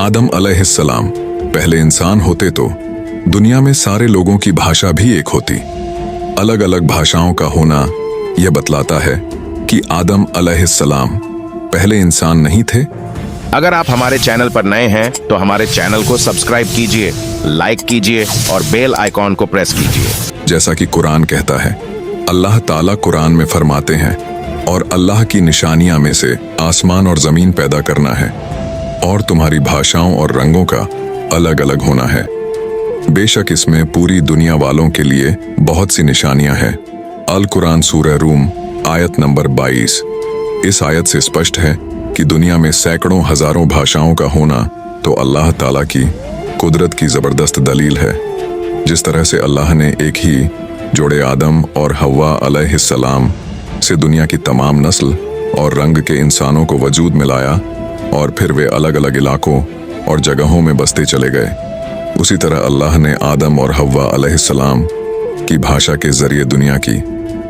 आदम अलैहिस्सलाम पहले इंसान होते तो दुनिया में सारे लोगों की भाषा भी एक होती। अलग अलग भाषाओं का होना यह बतलाता है कि आदम अलैहिस्सलाम पहले इंसान नहीं थे। अगर आप हमारे चैनल पर नए हैं तो हमारे चैनल को सब्सक्राइब कीजिए, लाइक कीजिए और बेल आइकॉन को प्रेस कीजिए। जैसा कि कुरान कहता है, अल्लाह ताला कुरान में फरमाते हैं, और अल्लाह की निशानियां में से आसमान और जमीन पैदा करना है और तुम्हारी भाषाओं और रंगों का अलग अलग होना है। बेशक इसमें पूरी दुनिया वालों के लिए बहुत सी निशानियां हैं। अल कुरान सूरह रूम आयत नंबर 22। इस आयत से स्पष्ट है कि दुनिया में सैकड़ों हजारों भाषाओं का होना तो अल्लाह ताला की कुदरत की जबरदस्त दलील है। जिस तरह से अल्लाह ने एक ही जोड़े आदम और हव्वा अलैहिस्सलाम से दुनिया की तमाम नस्ल और रंग के इंसानों को वजूद में लाया और फिर वे अलग अलग इलाकों और जगहों में बसते चले गए, उसी तरह अल्लाह ने आदम और हव्वा अलैहिस्सलाम की भाषा के जरिए दुनिया की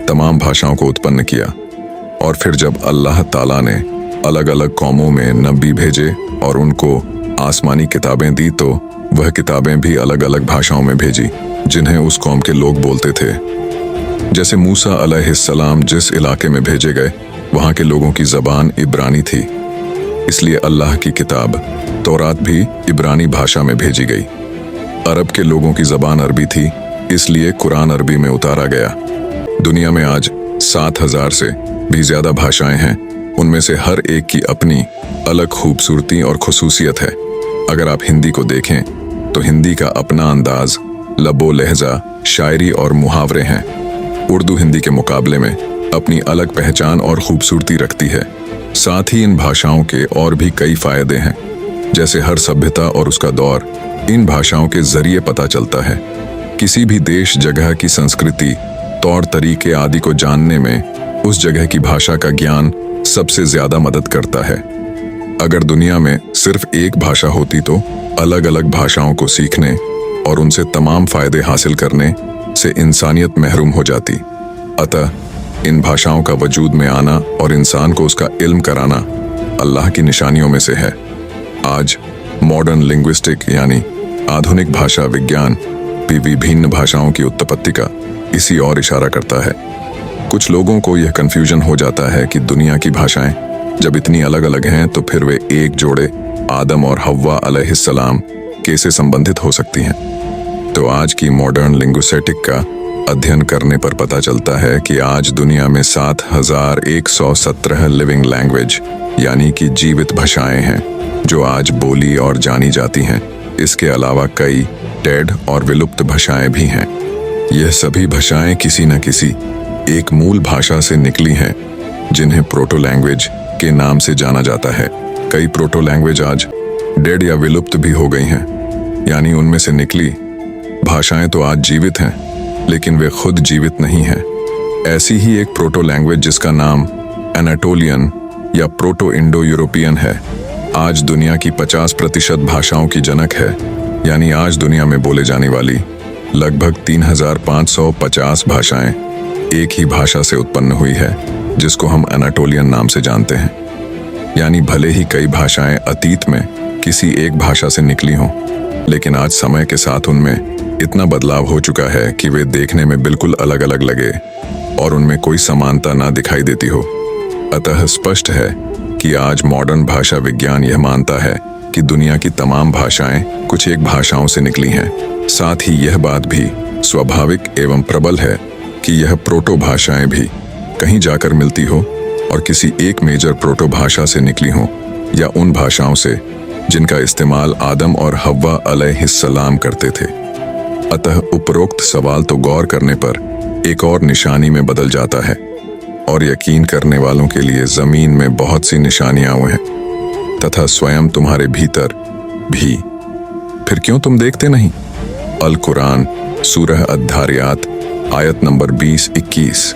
तमाम भाषाओं को उत्पन्न किया। और फिर जब अल्लाह ताला ने अलग अलग कौमों में नबी भेजे और उनको आसमानी किताबें दी तो वह किताबें भी अलग अलग भाषाओं में भेजी जिन्हें उस कौम के लोग बोलते थे। जैसे मूसा अलैहिस्सलाम जिस इलाके में भेजे गए वहाँ के लोगों की ज़बान इब्रानी थी, इसलिए अल्लाह की किताब तौरात भी इब्रानी भाषा में भेजी गई। अरब के लोगों की ज़बान अरबी थी, इसलिए कुरान अरबी में उतारा गया। दुनिया में आज 7000 से भी ज़्यादा भाषाएं हैं। उनमें से हर एक की अपनी अलग खूबसूरती और खुसूसियत है। अगर आप हिंदी को देखें तो हिंदी का अपना अंदाज, लबो लहजा, शायरी और मुहावरे हैं। उर्दू हिंदी के मुकाबले में अपनी अलग पहचान और खूबसूरती रखती है। साथ ही इन भाषाओं के और भी कई फायदे हैं, जैसे हर सभ्यता और उसका दौर इन भाषाओं के जरिए पता चलता है। किसी भी देश जगह की संस्कृति, तौर तरीके आदि को जानने में उस जगह की भाषा का ज्ञान सबसे ज्यादा मदद करता है। अगर दुनिया में सिर्फ एक भाषा होती तो अलग अलग भाषाओं को सीखने और उनसे तमाम फायदे हासिल करने से इंसानियत महरूम हो जाती। अतः इन भाषाओं का वजूद में आना और इंसान को उसका इल्म कराना अल्लाह की निशानियों में से है। आज मॉडर्न लिंग्विस्टिक यानी आधुनिक भाषा विज्ञान भी विभिन्न भाषाओं की उत्पत्ति का इसी और इशारा करता है। कुछ लोगों को यह कंफ्यूजन हो जाता है कि दुनिया की भाषाएं जब इतनी अलग अलग हैं तो फिर वे एक जोड़े आदम और हव्वा अलैहिस्सलाम कैसे संबंधित हो सकती हैं। तो आज की मॉडर्न लिंग्विस्टिक का अध्ययन करने पर पता चलता है कि आज दुनिया में 7117 लिविंग लैंग्वेज यानी कि जीवित भाषाएं हैं जो आज बोली और जानी जाती हैं। इसके अलावा कई डेड और विलुप्त भाषाएं भी हैं। यह सभी भाषाएं किसी न किसी एक मूल भाषा से निकली हैं जिन्हें प्रोटो लैंग्वेज के नाम से जाना जाता है। कई प्रोटो लैंग्वेज आज डेड या विलुप्त भी हो गई हैं, यानी उनमें से निकली भाषाएं तो आज जीवित हैं लेकिन वे खुद जीवित नहीं हैं। ऐसी ही एक प्रोटो लैंग्वेज जिसका नाम एनाटोलियन या प्रोटो इंडो यूरोपियन है, आज दुनिया की 50% भाषाओं की जनक है। यानी आज दुनिया में बोले जाने वाली लगभग 3550 भाषाएं एक ही भाषा से उत्पन्न हुई है जिसको हम एनाटोलियन नाम से जानते हैं। यानी भले ही कई भाषाएं अतीत में किसी एक भाषा से निकली हों, लेकिन आज समय के साथ उनमें इतना बदलाव हो चुका है कि वे देखने में बिल्कुल अलग अलग लगे और उनमें कोई समानता ना दिखाई देती हो। अतः स्पष्ट है कि आज मॉडर्न भाषा विज्ञान यह मानता है कि दुनिया की तमाम भाषाएं कुछ एक भाषाओं से निकली हैं। साथ ही यह बात भी स्वाभाविक एवं प्रबल है कि यह प्रोटो भाषाएं भी कहीं जाकर मिलती हो और किसी एक मेजर प्रोटो भाषा से निकली हो या उन भाषाओं से जिनका इस्तेमाल आदम और हव्वा अलैहिस्सलाम करते थे। अतः उपरोक्त सवाल तो गौर करने पर एक और निशानी में बदल जाता है और यकीन करने वालों के लिए जमीन में बहुत सी निशानियां हैं तथा स्वयं तुम्हारे भीतर भी। फिर क्यों तुम देखते नहीं? अल कुरान सूरह अद्धारियात आयत नंबर 20-21।